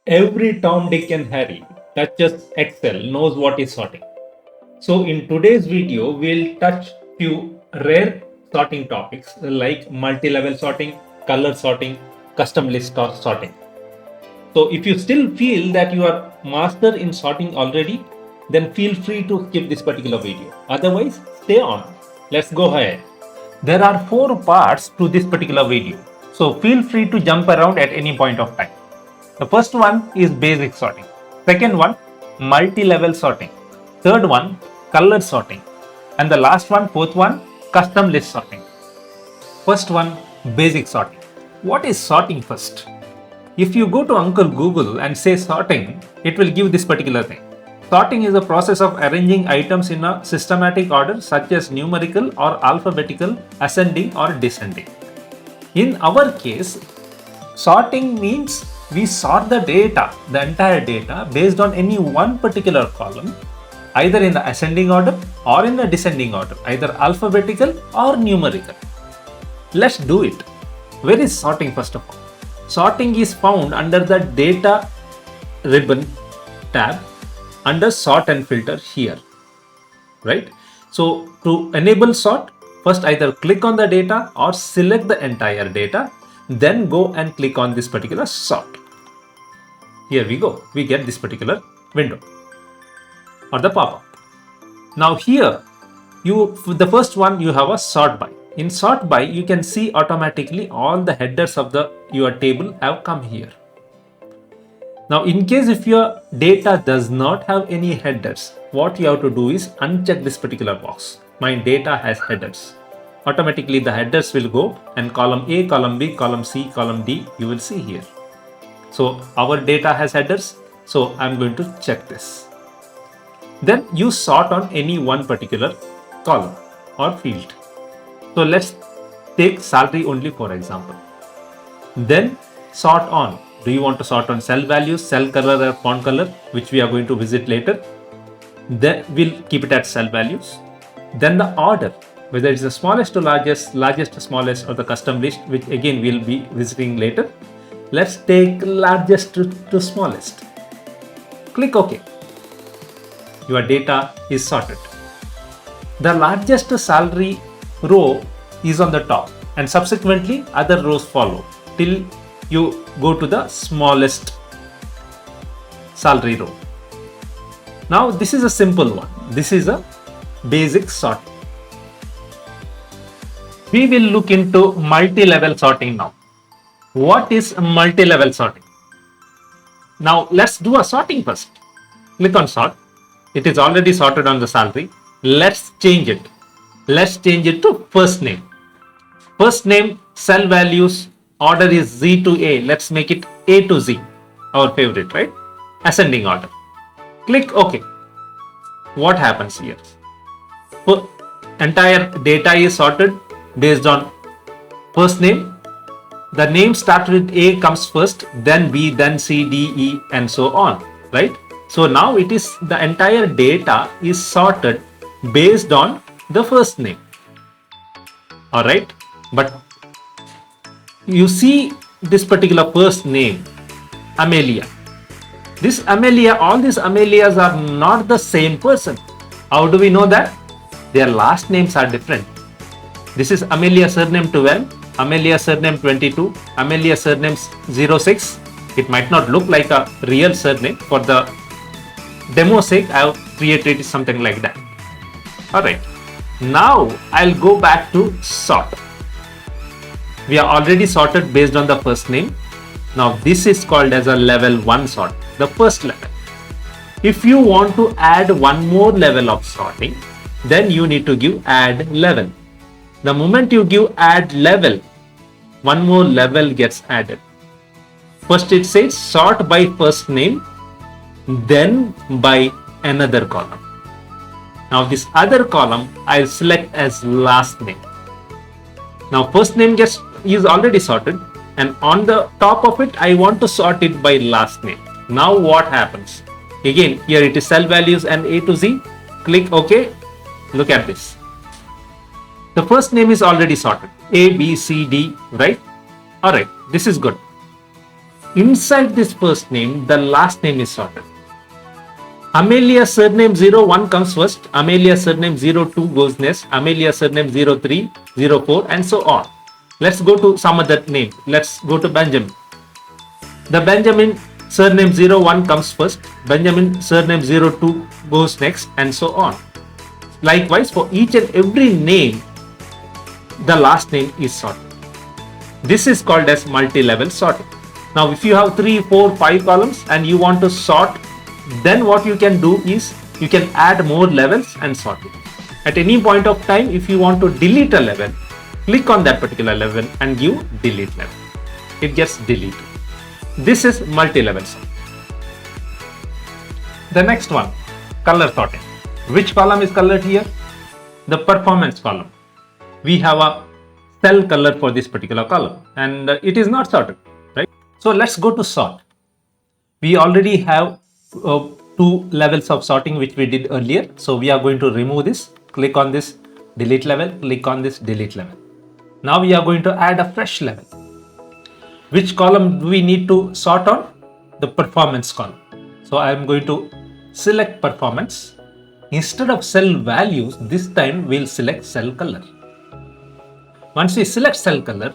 Every Tom, Dick, and Harry touches Excel knows what is sorting. So, in today's video, we'll touch few rare sorting topics like multi-level sorting, color sorting, custom list sorting. So, if you still feel that you are master in sorting already, then feel free to skip this particular video. Otherwise, stay on. Let's go ahead. There are four parts to this particular video, so feel free to jump around at any point of time. The first one is basic sorting. Second one, multi-level sorting. Third one, color sorting. And the last one, fourth one, custom list sorting. First one, basic sorting. What is sorting first? If you go to Uncle Google and say sorting, it will give this particular thing. Sorting is a process of arranging items in a systematic order such as numerical or alphabetical, ascending or descending. In our case, sorting means we sort the data, the entire data, based on any one particular column, either in the ascending order or in the descending order, either alphabetical or numerical. Let's do it. Where is sorting first of all? Sorting is found under the data ribbon tab under sort and filter here, right? So to enable sort, first either click on the data or select the entire data, then go and click on this particular sort. Here we go, we get this particular window or the pop-up. Now here, the first one, you have a sort by. In sort by, you can see automatically all the headers of your table have come here. Now, in case if your data does not have any headers, what you have to do is uncheck this particular box. My data has headers. Automatically the headers will go and column A, column B, column C, column D, you will see here. So our data has headers. So I'm going to check this. Then you sort on any one particular column or field. So let's take salary only for example. Then sort on. Do you want to sort on cell values, cell color or font color, which we are going to visit later? Then we'll keep it at cell values. Then the order, whether it's the smallest to largest, largest to smallest, or the custom list, which again we'll be visiting later. Let's take largest to smallest. Click OK. Your data is sorted. The largest salary row is on the top and subsequently other rows follow till you go to the smallest salary row. Now this is a simple one. This is a basic sorting. We will look into multi-level sorting now. What is multi-level sorting? Now let's do a sorting first. Click on sort. It is already sorted on the salary. Let's change it. Let's change it to first name. First name, cell values, order is Z to A. Let's make it A to Z. Our favorite, right? Ascending order. Click OK. What happens here? Entire data is sorted based on first name. The name starts with A comes first, then B, then C, D, E, and so on, right? So now it is the entire data is sorted based on the first name. All right, but you see this particular first name, Amelia. This Amelia, all these Amelias are not the same person. How do we know that? Their last names are different. This is Amelia surname 12, Amelia surname 22, Amelia surname 06. It might not look like a real surname. For the demo sake, I have created something like that. Alright, now I'll go back to sort. We are already sorted based on the first name. Now this is called as a level 1 sort, the first level. If you want to add one more level of sorting, then you need to give add level. The moment you give add level, one more level gets added. First it says sort by first name, then by another column. Now this other column I'll select as last name. Now first name is already sorted, and on the top of it I want to sort it by last name. Now what happens? Again, here it is cell values and A to Z. Click OK. Look at this. The first name is already sorted. A, B, C, D, right? Alright, this is good. inside this first name, the last name is sorted. Amelia surname 01 comes first, Amelia surname 02 goes next, Amelia surname 03, 04, and so on. Let's go to some other name. Let's go to Benjamin. The Benjamin surname 01 comes first, Benjamin surname 02 goes next, and so on. Likewise, for each and every name, the last name is sorted. This is called as multi-level sorting. Now, if you have 3, 4, 5 columns and you want to sort, then what you can do is you can add more levels and sort it. At any point of time, if you want to delete a level, click on that particular level and give delete level. It gets deleted. This is multi-level sorting. The next one, color sorting. Which column is colored here? The performance column. We have a cell color for this particular column and it is not sorted, right? So let's go to sort. We already have 2 levels of sorting which we did earlier. So we are going to remove this. Click on this delete level, click on this delete level. Now we are going to add a fresh level. Which column do we need to sort on? The performance column. So I am going to select performance. Instead of cell values, this time we'll select cell color. Once we select cell color,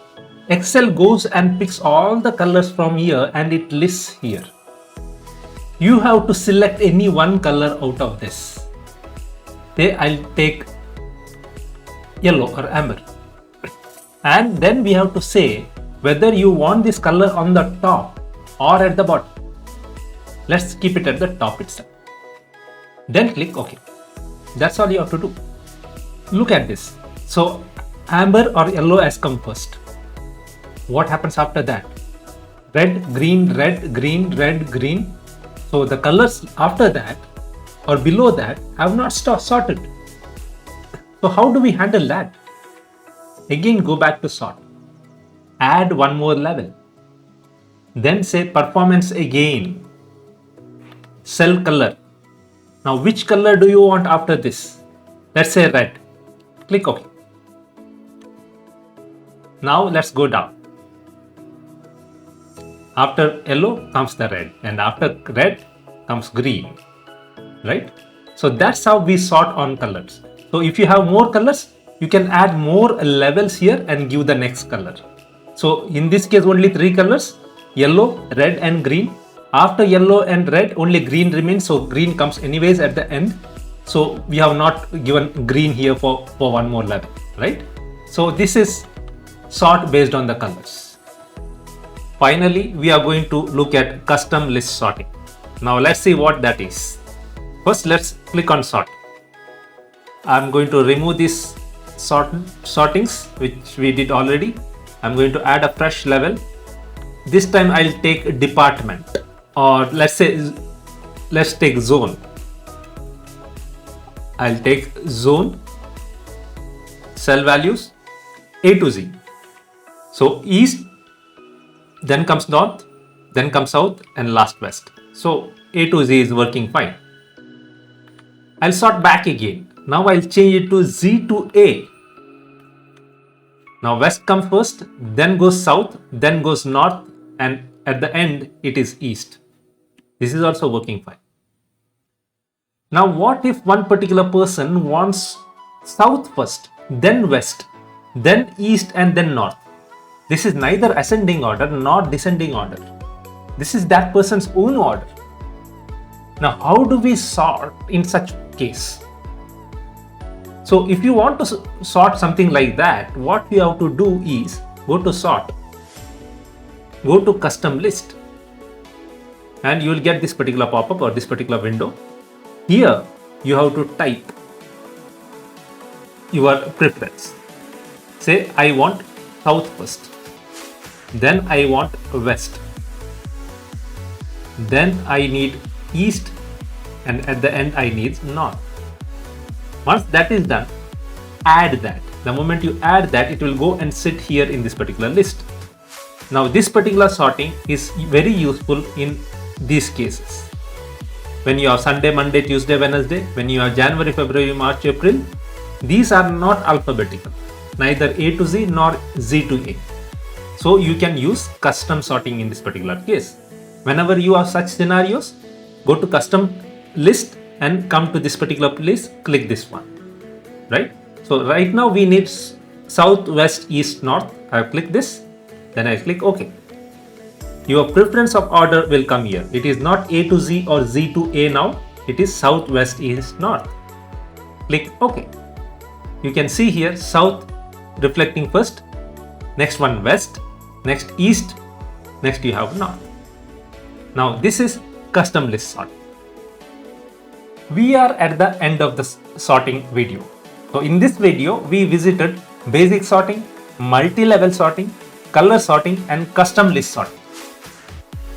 Excel goes and picks all the colors from here and it lists here. You have to select any one color out of this. Say I'll take yellow or amber. And then we have to say whether you want this color on the top or at the bottom. Let's keep it at the top itself. Then click OK. That's all you have to do. Look at this. So amber or yellow has come first. What happens after that? Red, green, red, green, red, green. So the colors after that or below that have not sorted. So how do we handle that? Again, go back to sort. Add one more level. Then say performance again. Cell color. Now which color do you want after this? Let's say red. Click OK. Now let's go down. After yellow comes the red and after red comes green, right? So that's how we sort on colors. So if you have more colors, you can add more levels here and give the next color. So in this case only 3 colors, yellow, red and green. After yellow and red only green remains, so green comes anyways at the end. So we have not given green here for one more level, right? So this is sort based on the colors. Finally, we are going to look at custom list sorting. Now let's see what that is. First, let's click on sort. I'm going to remove these sortings which we did already. I'm going to add a fresh level. This time I'll take department, or let's take zone. I'll take zone, cell values A to Z. So east, then comes north, then comes south and last west. So A to Z is working fine. I'll sort back again. Now I'll change it to Z to A. Now west comes first, then goes south, then goes north, and at the end it is east. This is also working fine. Now what if one particular person wants south first, then west, then east and then north? This is neither ascending order nor descending order. This is that person's own order. Now how do we sort in such case? So if you want to sort something like that, what you have to do is go to sort, go to custom list, and you will get this particular pop-up or this particular window. Here you have to type your preference. Say I want south first, then I want west, then I need east, and at the end I need north. Once that is done, add that. The moment you add that, it will go and sit here in this particular list. Now this particular sorting is very useful in these cases. When you have Sunday, Monday, Tuesday, Wednesday, when you have January, February, March, April, these are not alphabetical, neither A to Z nor Z to A. So you can use custom sorting in this particular case. Whenever you have such scenarios, go to custom list and come to this particular place, click this one, right? So right now we need south, west, east, north. I click this, then I click OK. Your preference of order will come here. It is not A to Z or Z to A now. It is south, west, east, north. Click OK. You can see here south reflecting first, next one west, next east, next you have north. Now this is custom list sort. We are at the end of the sorting video. So in this video, we visited basic sorting, multi-level sorting, color sorting and custom list sorting.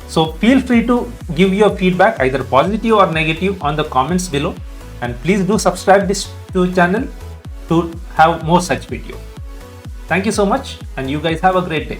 So feel free to give your feedback, either positive or negative, on the comments below, and please do subscribe this to channel to have more such videos. Thank you so much, and you guys have a great day.